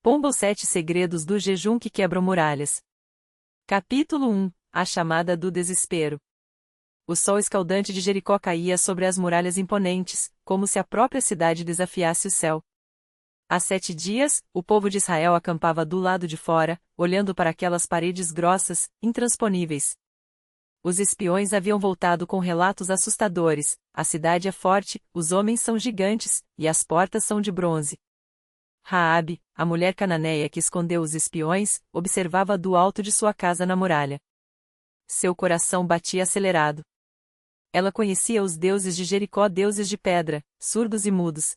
Pomba os 7 segredos do jejum que quebram muralhas. Capítulo 1. A chamada do desespero. O sol escaldante de Jericó caía sobre as muralhas imponentes, como se a própria cidade desafiasse o céu. Há 7 dias, o povo de Israel acampava do lado de fora, olhando para aquelas paredes grossas, intransponíveis. Os espiões haviam voltado com relatos assustadores: a cidade é forte, os homens são gigantes, e as portas são de bronze. Raabe, a mulher cananeia que escondeu os espiões, observava do alto de sua casa na muralha. Seu coração batia acelerado. Ela conhecia os deuses de Jericó, deuses de pedra, surdos e mudos.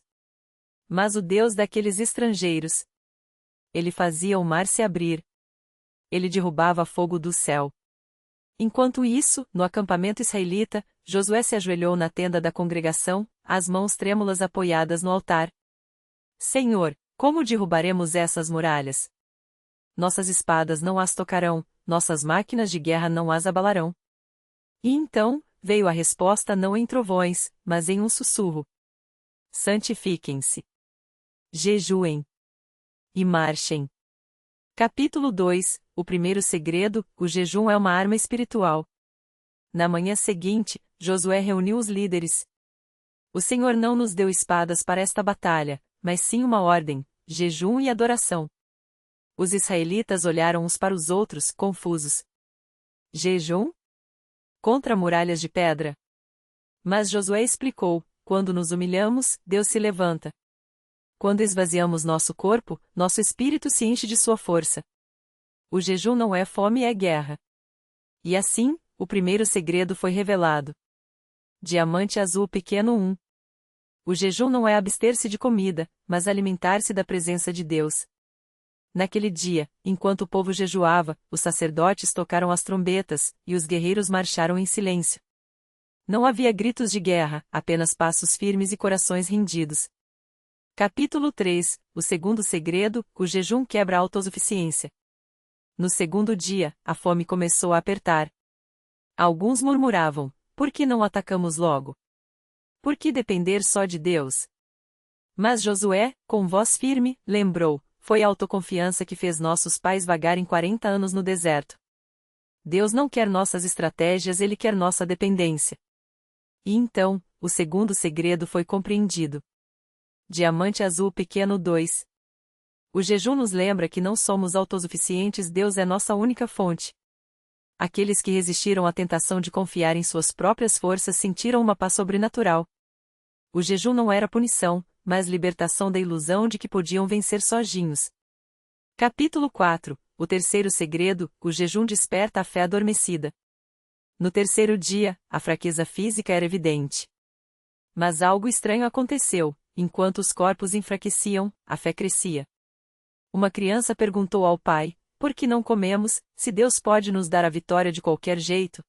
Mas o Deus daqueles estrangeiros. Ele fazia o mar se abrir. Ele derrubava fogo do céu. Enquanto isso, no acampamento israelita, Josué se ajoelhou na tenda da congregação, as mãos trêmulas apoiadas no altar. Senhor, como derrubaremos essas muralhas? Nossas espadas não as tocarão, nossas máquinas de guerra não as abalarão. E então, veio a resposta não em trovões, mas em um sussurro. Santifiquem-se. Jejuem. E marchem. Capítulo 2. O primeiro segredo: o jejum é uma arma espiritual. Na manhã seguinte, Josué reuniu os líderes. O Senhor não nos deu espadas para esta batalha, mas sim uma ordem: jejum e adoração. Os israelitas olharam uns para os outros, confusos. Jejum? Contra muralhas de pedra? Mas Josué explicou: quando nos humilhamos, Deus se levanta. Quando esvaziamos nosso corpo, nosso espírito se enche de sua força. O jejum não é fome, é guerra. E assim, o primeiro segredo foi revelado. Diamante azul pequeno 1. O jejum não é abster-se de comida, mas alimentar-se da presença de Deus. Naquele dia, enquanto o povo jejuava, os sacerdotes tocaram as trombetas, e os guerreiros marcharam em silêncio. Não havia gritos de guerra, apenas passos firmes e corações rendidos. Capítulo 3. O segundo segredo: o jejum quebra a autossuficiência. No segundo dia, a fome começou a apertar. Alguns murmuravam: por que não atacamos logo? Por que depender só de Deus? Mas Josué, com voz firme, lembrou: foi a autoconfiança que fez nossos pais vagarem 40 anos no deserto. Deus não quer nossas estratégias, Ele quer nossa dependência. E então, o segundo segredo foi compreendido. Diamante azul pequeno 2. O jejum nos lembra que não somos autossuficientes, Deus é nossa única fonte. Aqueles que resistiram à tentação de confiar em suas próprias forças sentiram uma paz sobrenatural. O jejum não era punição, mas libertação da ilusão de que podiam vencer sozinhos. Capítulo 4. O terceiro segredo: o jejum desperta a fé adormecida. No terceiro dia, a fraqueza física era evidente. Mas algo estranho aconteceu: enquanto os corpos enfraqueciam, a fé crescia. Uma criança perguntou ao pai: por que não comemos, se Deus pode nos dar a vitória de qualquer jeito?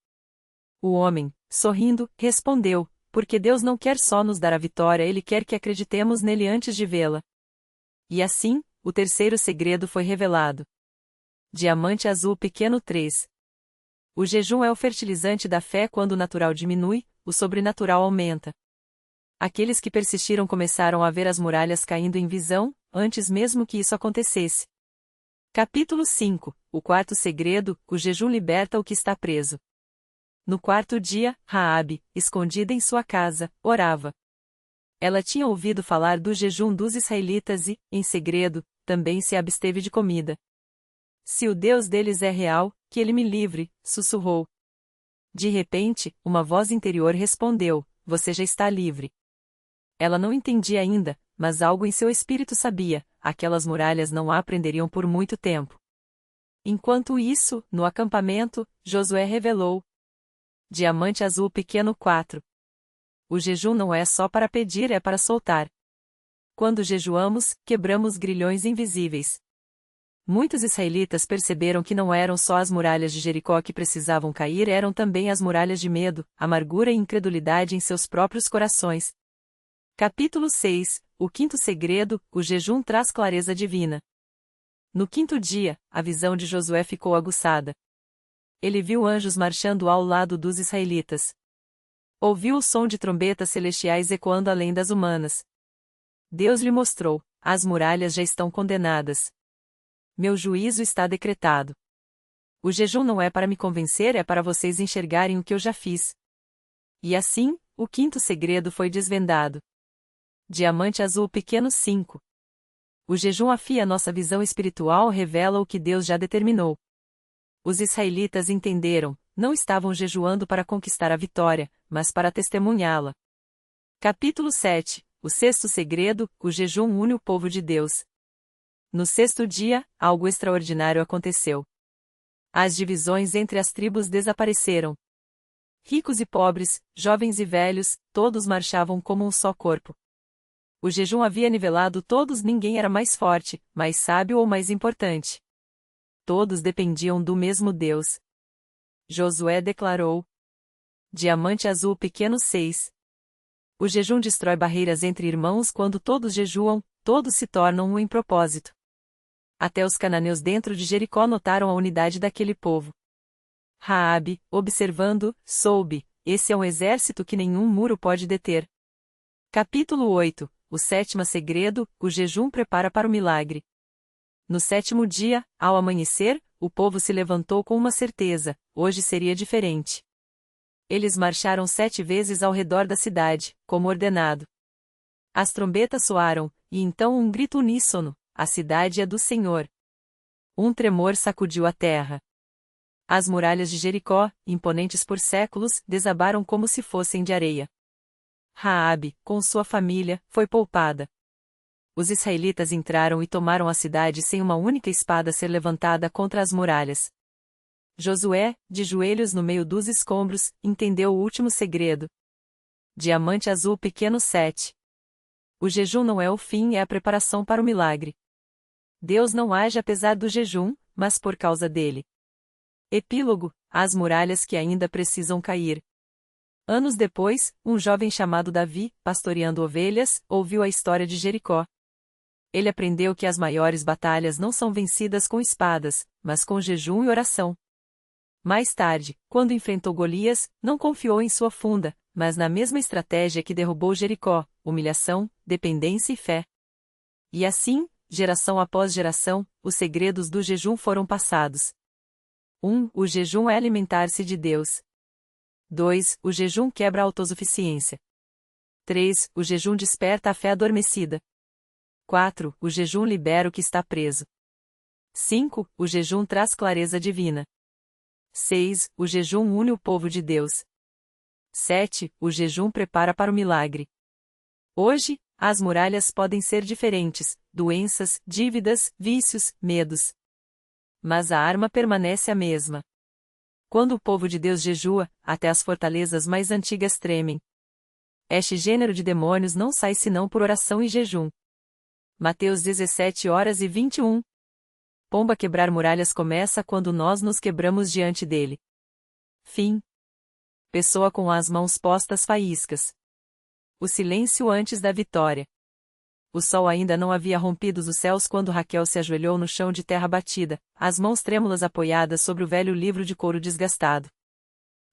O homem, sorrindo, respondeu: porque Deus não quer só nos dar a vitória, Ele quer que acreditemos nele antes de vê-la. E assim, o terceiro segredo foi revelado. Diamante azul pequeno 3. O jejum é o fertilizante da fé. Quando o natural diminui, o sobrenatural aumenta. Aqueles que persistiram começaram a ver as muralhas caindo em visão, antes mesmo que isso acontecesse. Capítulo 5. O quarto segredo: o jejum liberta o que está preso. No quarto dia, Raabe, escondida em sua casa, orava. Ela tinha ouvido falar do jejum dos israelitas e, em segredo, também se absteve de comida. Se o Deus deles é real, que ele me livre, sussurrou. De repente, uma voz interior respondeu: você já está livre. Ela não entendia ainda, mas algo em seu espírito sabia: aquelas muralhas não a prenderiam por muito tempo. Enquanto isso, no acampamento, Josué revelou. Diamante azul pequeno 4. O jejum não é só para pedir, é para soltar. Quando jejuamos, quebramos grilhões invisíveis. Muitos israelitas perceberam que não eram só as muralhas de Jericó que precisavam cair, eram também as muralhas de medo, amargura e incredulidade em seus próprios corações. Capítulo 6. O quinto segredo: o jejum traz clareza divina. No quinto dia, a visão de Josué ficou aguçada. Ele viu anjos marchando ao lado dos israelitas. Ouviu o som de trombetas celestiais ecoando além das humanas. Deus lhe mostrou: as muralhas já estão condenadas. meu juízo está decretado. O jejum não é para me convencer, é para vocês enxergarem o que eu já fiz. E assim, o quinto segredo foi desvendado. Diamante azul pequeno 5. O jejum afia nossa visão espiritual, revela o que Deus já determinou. Os israelitas entenderam, não estavam jejuando para conquistar a vitória, mas para testemunhá-la. Capítulo 7. O sexto segredo, o jejum une o povo de Deus. No sexto dia, algo extraordinário aconteceu. As divisões entre as tribos desapareceram. Ricos e pobres, jovens e velhos, todos marchavam como um só corpo. O jejum havia nivelado todos, ninguém era mais forte, mais sábio ou mais importante. Todos dependiam do mesmo Deus. Josué declarou. Diamante azul pequeno 6. O jejum destrói barreiras entre irmãos. Quando todos jejuam, todos se tornam um em propósito. Até os cananeus dentro de Jericó notaram a unidade daquele povo. Raabe, observando, soube, esse é um exército que nenhum muro pode deter. Capítulo 8. O sétimo segredo, o jejum prepara para o milagre. No sétimo dia, ao amanhecer, o povo se levantou com uma certeza, hoje seria diferente. Eles marcharam 7 vezes ao redor da cidade, como ordenado. As trombetas soaram, e então um grito uníssono, a cidade é do Senhor. Um tremor sacudiu a terra. As muralhas de Jericó, imponentes por séculos, desabaram como se fossem de areia. Raabe, com sua família, foi poupada. Os israelitas entraram e tomaram a cidade sem uma única espada ser levantada contra as muralhas. Josué, de joelhos no meio dos escombros, entendeu o último segredo. Diamante azul pequeno 7. O jejum não é o fim, é a preparação para o milagre. Deus não age apesar do jejum, mas por causa dele. Epílogo, as muralhas que ainda precisam cair. Anos depois, um jovem chamado Davi, pastoreando ovelhas, ouviu a história de Jericó. Ele aprendeu que as maiores batalhas não são vencidas com espadas, mas com jejum e oração. Mais tarde, quando enfrentou Golias, não confiou em sua funda, mas na mesma estratégia que derrubou Jericó, humilhação, dependência e fé. E assim, geração após geração, os segredos do jejum foram passados. 1. O jejum é alimentar-se de Deus. 2. O jejum quebra a autossuficiência. 3. O jejum desperta a fé adormecida. 4. O jejum libera o que está preso. 5. O jejum traz clareza divina. 6. O jejum une o povo de Deus. 7. O jejum prepara para o milagre. Hoje, as muralhas podem ser diferentes, doenças, dívidas, vícios, medos. Mas a arma permanece a mesma. Quando o povo de Deus jejua, até as fortalezas mais antigas tremem. Este gênero de demônios não sai senão por oração e jejum. Mateus 17h21. Pomba quebrar muralhas começa quando nós nos quebramos diante dele. Fim. Pessoa com as mãos postas faíscas. O silêncio antes da vitória. O sol ainda não havia rompido os céus quando Raquel se ajoelhou no chão de terra batida, as mãos trêmulas apoiadas sobre o velho livro de couro desgastado.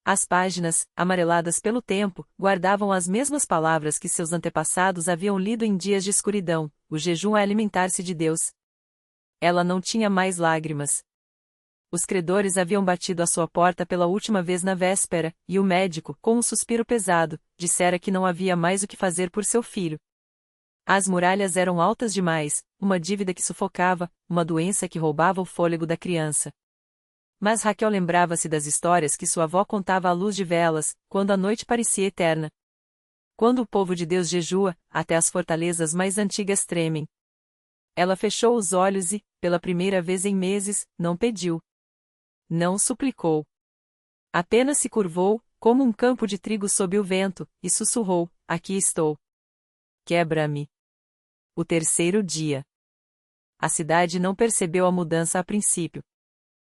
As páginas, amareladas pelo tempo, guardavam as mesmas palavras que seus antepassados haviam lido em dias de escuridão: o jejum é alimentar-se de Deus. Ela não tinha mais lágrimas. Os credores haviam batido à sua porta pela última vez na véspera, e o médico, com um suspiro pesado, dissera que não havia mais o que fazer por seu filho. As muralhas eram altas demais, uma dívida que sufocava, uma doença que roubava o fôlego da criança. Mas Raquel lembrava-se das histórias que sua avó contava à luz de velas, quando a noite parecia eterna. Quando o povo de Deus jejua, até as fortalezas mais antigas tremem. Ela fechou os olhos e, pela primeira vez em meses, não pediu. Não suplicou. Apenas se curvou, como um campo de trigo sob o vento, e sussurrou: aqui estou. Quebra-me. O terceiro dia. A cidade não percebeu a mudança a princípio.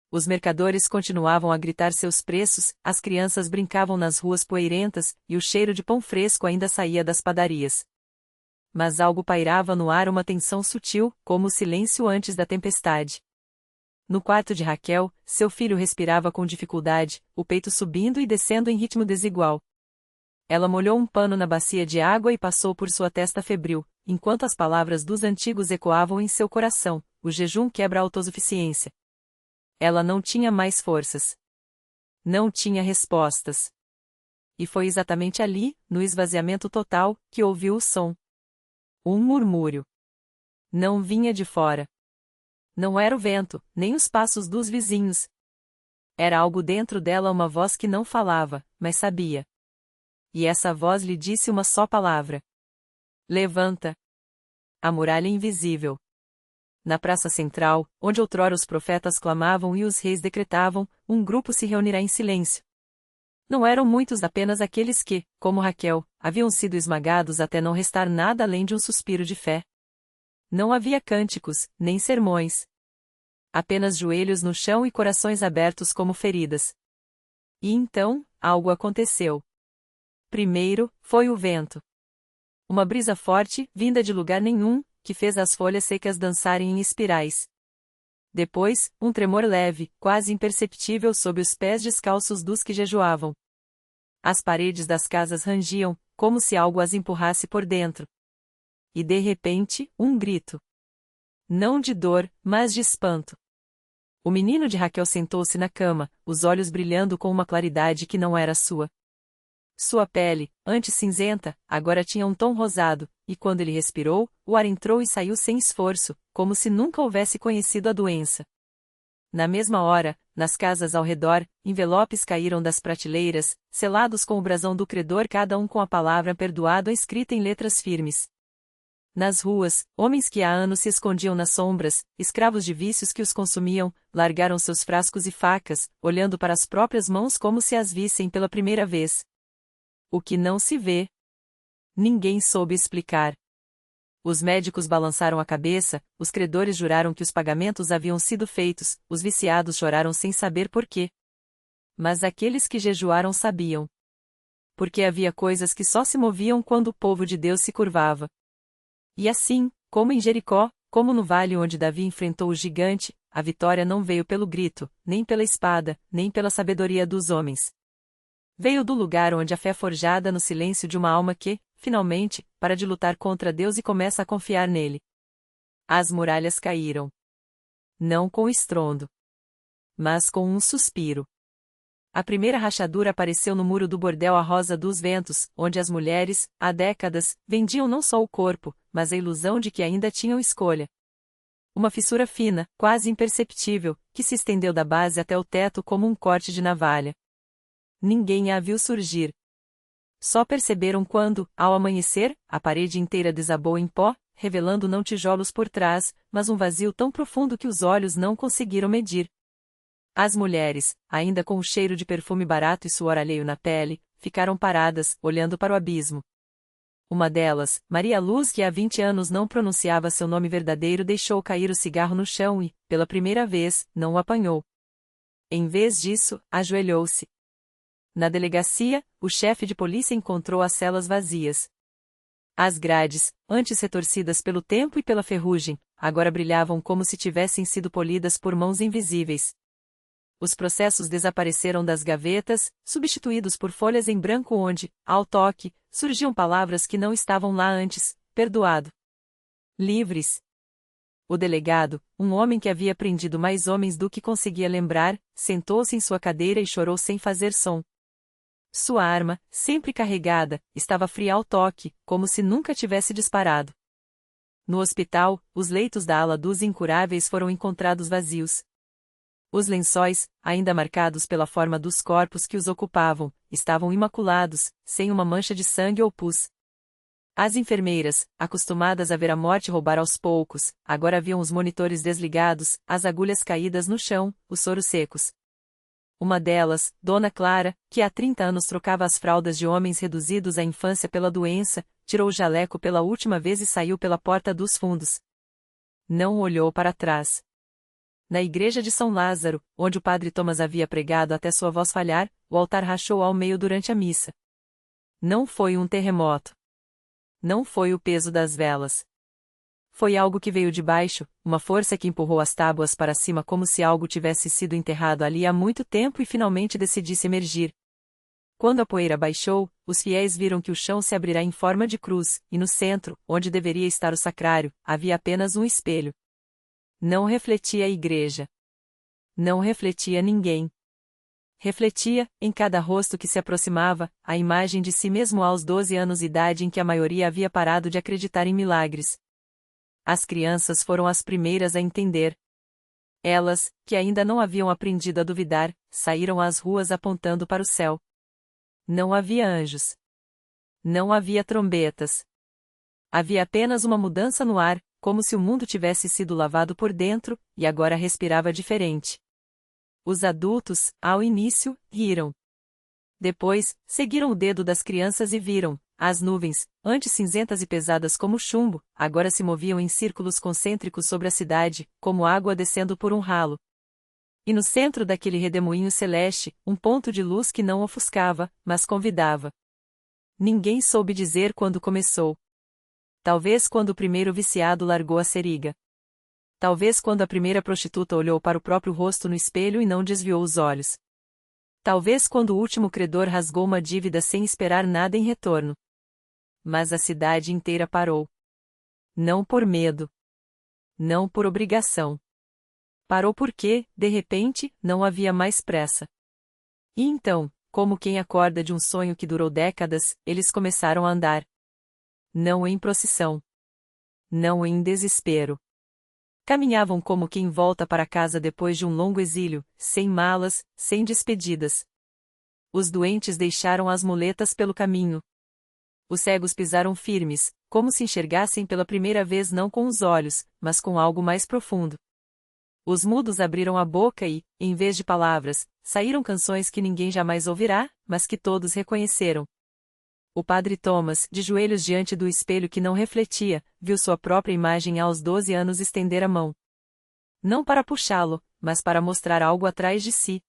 Os mercadores continuavam a gritar seus preços, as crianças brincavam nas ruas poeirentas, e o cheiro de pão fresco ainda saía das padarias. Mas algo pairava no ar, uma tensão sutil, como o silêncio antes da tempestade. No quarto de Raquel, seu filho respirava com dificuldade, o peito subindo e descendo em ritmo desigual. Ela molhou um pano na bacia de água e passou por sua testa febril, enquanto as palavras dos antigos ecoavam em seu coração: o jejum quebra a autossuficiência. Ela não tinha mais forças. Não tinha respostas. E foi exatamente ali, no esvaziamento total, que ouviu o som. Um murmúrio. Não vinha de fora. Não era o vento, nem os passos dos vizinhos. Era algo dentro dela, uma voz que não falava, mas sabia. E essa voz lhe disse uma só palavra: levanta. A muralha invisível. Na praça central, onde outrora os profetas clamavam e os reis decretavam, um grupo se reunirá em silêncio. Não eram muitos, apenas aqueles que, como Raquel, haviam sido esmagados até não restar nada além de um suspiro de fé. Não havia cânticos, nem sermões. Apenas joelhos no chão e corações abertos como feridas. E então, algo aconteceu. Primeiro, foi o vento. Uma brisa forte, vinda de lugar nenhum, que fez as folhas secas dançarem em espirais. Depois, um tremor leve, quase imperceptível sob os pés descalços dos que jejuavam. As paredes das casas rangiam, como se algo as empurrasse por dentro. E de repente, um grito. Não de dor, mas de espanto. O menino de Raquel sentou-se na cama, os olhos brilhando com uma claridade que não era sua. Sua pele, antes cinzenta, agora tinha um tom rosado, e quando ele respirou, o ar entrou e saiu sem esforço, como se nunca houvesse conhecido a doença. Na mesma hora, nas casas ao redor, envelopes caíram das prateleiras, selados com o brasão do credor, cada um com a palavra perdoado escrita em letras firmes. Nas ruas, homens que há anos se escondiam nas sombras, escravos de vícios que os consumiam, largaram seus frascos e facas, olhando para as próprias mãos como se as vissem pela primeira vez. O que não se vê. Ninguém soube explicar. Os médicos balançaram a cabeça, os credores juraram que os pagamentos haviam sido feitos, os viciados choraram sem saber por quê. Mas aqueles que jejuaram sabiam. Porque havia coisas que só se moviam quando o povo de Deus se curvava. E assim, como em Jericó, como no vale onde Davi enfrentou o gigante, a vitória não veio pelo grito, nem pela espada, nem pela sabedoria dos homens. Veio do lugar onde a fé é forjada no silêncio de uma alma que, finalmente, para de lutar contra Deus e começa a confiar nele. As muralhas caíram. Não com estrondo, mas com um suspiro. A primeira rachadura apareceu no muro do bordel A Rosa dos Ventos, onde as mulheres, há décadas, vendiam não só o corpo, mas a ilusão de que ainda tinham escolha. Uma fissura fina, quase imperceptível, que se estendeu da base até o teto como um corte de navalha. Ninguém a viu surgir. Só perceberam quando, ao amanhecer, a parede inteira desabou em pó, revelando não tijolos por trás, mas um vazio tão profundo que os olhos não conseguiram medir. As mulheres, ainda com o cheiro de perfume barato e suor alheio na pele, ficaram paradas, olhando para o abismo. Uma delas, Maria Luz, que há 20 anos não pronunciava seu nome verdadeiro, deixou cair o cigarro no chão e, pela primeira vez, não o apanhou. Em vez disso, ajoelhou-se. Na delegacia, o chefe de polícia encontrou as celas vazias. As grades, antes retorcidas pelo tempo e pela ferrugem, agora brilhavam como se tivessem sido polidas por mãos invisíveis. Os processos desapareceram das gavetas, substituídos por folhas em branco onde, ao toque, surgiam palavras que não estavam lá antes: perdoado. Livres. O delegado, um homem que havia prendido mais homens do que conseguia lembrar, sentou-se em sua cadeira e chorou sem fazer som. Sua arma, sempre carregada, estava fria ao toque, como se nunca tivesse disparado. No hospital, os leitos da ala dos incuráveis foram encontrados vazios. Os lençóis, ainda marcados pela forma dos corpos que os ocupavam, estavam imaculados, sem uma mancha de sangue ou pus. As enfermeiras, acostumadas a ver a morte roubar aos poucos, agora viam os monitores desligados, as agulhas caídas no chão, os soros secos. Uma delas, Dona Clara, que há 30 anos trocava as fraldas de homens reduzidos à infância pela doença, tirou o jaleco pela última vez e saiu pela porta dos fundos. Não olhou para trás. Na igreja de São Lázaro, onde o padre Thomas havia pregado até sua voz falhar, o altar rachou ao meio durante a missa. Não foi um terremoto. Não foi o peso das velas. Foi algo que veio de baixo, uma força que empurrou as tábuas para cima como se algo tivesse sido enterrado ali há muito tempo e finalmente decidisse emergir. Quando a poeira baixou, os fiéis viram que o chão se abrirá em forma de cruz, e no centro, onde deveria estar o sacrário, havia apenas um espelho. Não refletia a igreja. Não refletia ninguém. Refletia, em cada rosto que se aproximava, a imagem de si mesmo aos 12 anos de idade em que a maioria havia parado de acreditar em milagres. As crianças foram as primeiras a entender. Elas, que ainda não haviam aprendido a duvidar, saíram às ruas apontando para o céu. Não havia anjos. Não havia trombetas. Havia apenas uma mudança no ar, como se o mundo tivesse sido lavado por dentro, e agora respirava diferente. Os adultos, ao início, riram. Depois, seguiram o dedo das crianças e viram, as nuvens, antes cinzentas e pesadas como chumbo, agora se moviam em círculos concêntricos sobre a cidade, como água descendo por um ralo. E no centro daquele redemoinho celeste, um ponto de luz que não ofuscava, mas convidava. Ninguém soube dizer quando começou. Talvez quando o primeiro viciado largou a seriga. Talvez quando a primeira prostituta olhou para o próprio rosto no espelho e não desviou os olhos. Talvez quando o último credor rasgou uma dívida sem esperar nada em retorno. Mas a cidade inteira parou. Não por medo. Não por obrigação. Parou porque, de repente, não havia mais pressa. E então, como quem acorda de um sonho que durou décadas, eles começaram a andar. Não em procissão. Não em desespero. Caminhavam como quem volta para casa depois de um longo exílio, sem malas, sem despedidas. Os doentes deixaram as muletas pelo caminho. Os cegos pisaram firmes, como se enxergassem pela primeira vez não com os olhos, mas com algo mais profundo. Os mudos abriram a boca e, em vez de palavras, saíram canções que ninguém jamais ouvirá, mas que todos reconheceram. O padre Thomas, de joelhos diante do espelho que não refletia, viu sua própria imagem aos 12 anos estender a mão. Não para puxá-lo, mas para mostrar algo atrás de si.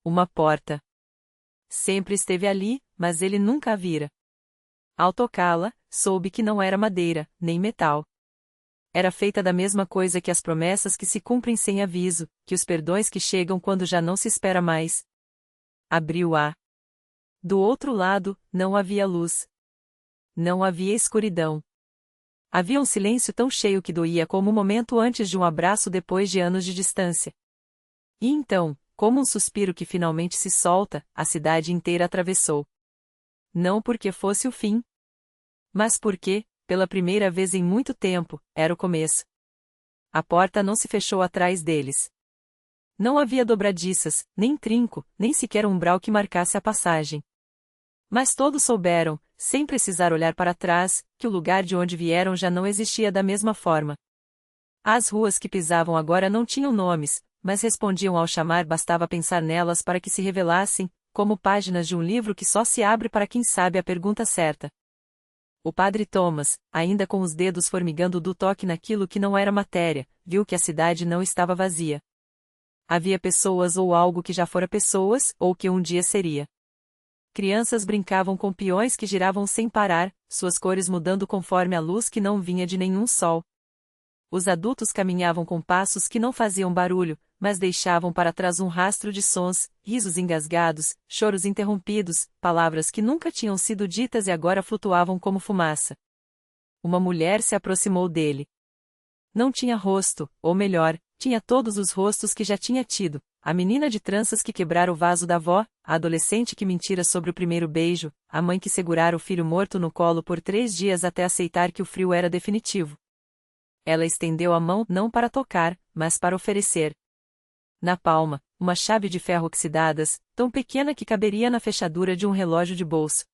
Uma porta. Sempre esteve ali, mas ele nunca a vira. Ao tocá-la, soube que não era madeira, nem metal. Era feita da mesma coisa que as promessas que se cumprem sem aviso, que os perdões que chegam quando já não se espera mais. Abriu-a. Do outro lado, não havia luz. Não havia escuridão. Havia um silêncio tão cheio que doía como um momento antes de um abraço depois de anos de distância. E então, como um suspiro que finalmente se solta, a cidade inteira atravessou. Não porque fosse o fim, mas porque, pela primeira vez em muito tempo, era o começo. A porta não se fechou atrás deles. Não havia dobradiças, nem trinco, nem sequer um umbral que marcasse a passagem. Mas todos souberam, sem precisar olhar para trás, que o lugar de onde vieram já não existia da mesma forma. As ruas que pisavam agora não tinham nomes, mas respondiam ao chamar, bastava pensar nelas para que se revelassem, como páginas de um livro que só se abre para quem sabe a pergunta certa. O padre Thomas, ainda com os dedos formigando do toque naquilo que não era matéria, viu que a cidade não estava vazia. Havia pessoas ou algo que já fora pessoas, ou que um dia seria. Crianças brincavam com peões que giravam sem parar, suas cores mudando conforme a luz que não vinha de nenhum sol. Os adultos caminhavam com passos que não faziam barulho, mas deixavam para trás um rastro de sons, risos engasgados, choros interrompidos, palavras que nunca tinham sido ditas e agora flutuavam como fumaça. Uma mulher se aproximou dele. Não tinha rosto, ou melhor, tinha todos os rostos que já tinha tido. A menina de tranças que quebrara o vaso da avó, a adolescente que mentira sobre o primeiro beijo, a mãe que segurara o filho morto no colo por 3 dias até aceitar que o frio era definitivo. Ela estendeu a mão não para tocar, mas para oferecer. Na palma, uma chave de ferro oxidadas, tão pequena que caberia na fechadura de um relógio de bolso.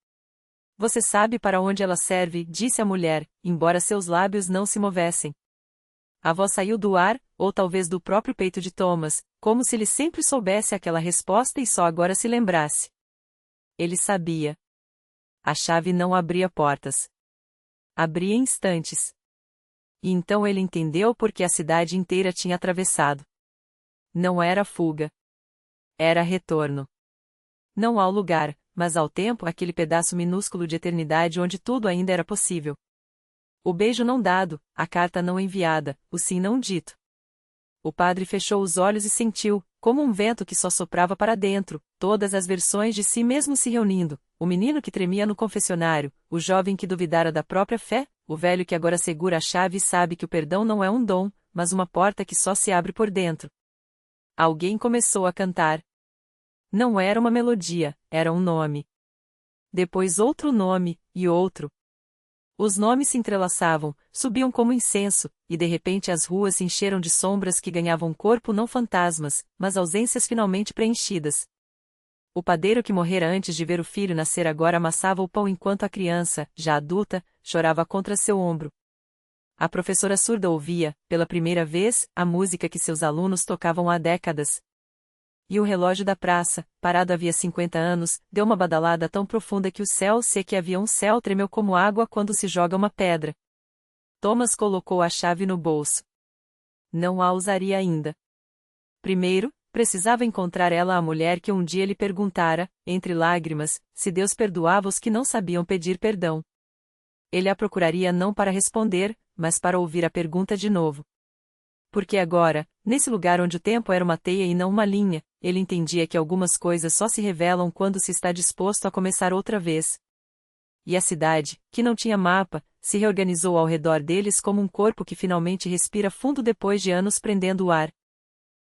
Você sabe para onde ela serve, disse a mulher, embora seus lábios não se movessem. A voz saiu do ar, ou talvez do próprio peito de Thomas, como se ele sempre soubesse aquela resposta e só agora se lembrasse. Ele sabia. A chave não abria portas. Abria instantes. E então ele entendeu por que a cidade inteira tinha atravessado. Não era fuga. Era retorno. Não ao lugar, mas ao tempo, aquele pedaço minúsculo de eternidade onde tudo ainda era possível. O beijo não dado, a carta não enviada, o sim não dito. O padre fechou os olhos e sentiu, como um vento que só soprava para dentro, todas as versões de si mesmo se reunindo, o menino que tremia no confessionário, o jovem que duvidara da própria fé, o velho que agora segura a chave e sabe que o perdão não é um dom, mas uma porta que só se abre por dentro. Alguém começou a cantar. Não era uma melodia, era um nome. Depois outro nome, e outro. Os nomes se entrelaçavam, subiam como incenso, e de repente as ruas se encheram de sombras que ganhavam corpo não fantasmas, mas ausências finalmente preenchidas. O padeiro que morrera antes de ver o filho nascer agora amassava o pão enquanto a criança, já adulta, chorava contra seu ombro. A professora surda ouvia, pela primeira vez, a música que seus alunos tocavam há décadas. E o relógio da praça, parado havia 50 anos, deu uma badalada tão profunda que o céu, se é que havia um céu, tremeu como água quando se joga uma pedra. Thomas colocou a chave no bolso. Não a usaria ainda. Primeiro, precisava encontrar ela a mulher que um dia lhe perguntara, entre lágrimas, se Deus perdoava os que não sabiam pedir perdão. Ele a procuraria não para responder, mas para ouvir a pergunta de novo. Porque agora, nesse lugar onde o tempo era uma teia e não uma linha, ele entendia que algumas coisas só se revelam quando se está disposto a começar outra vez. E a cidade, que não tinha mapa, se reorganizou ao redor deles como um corpo que finalmente respira fundo depois de anos prendendo o ar.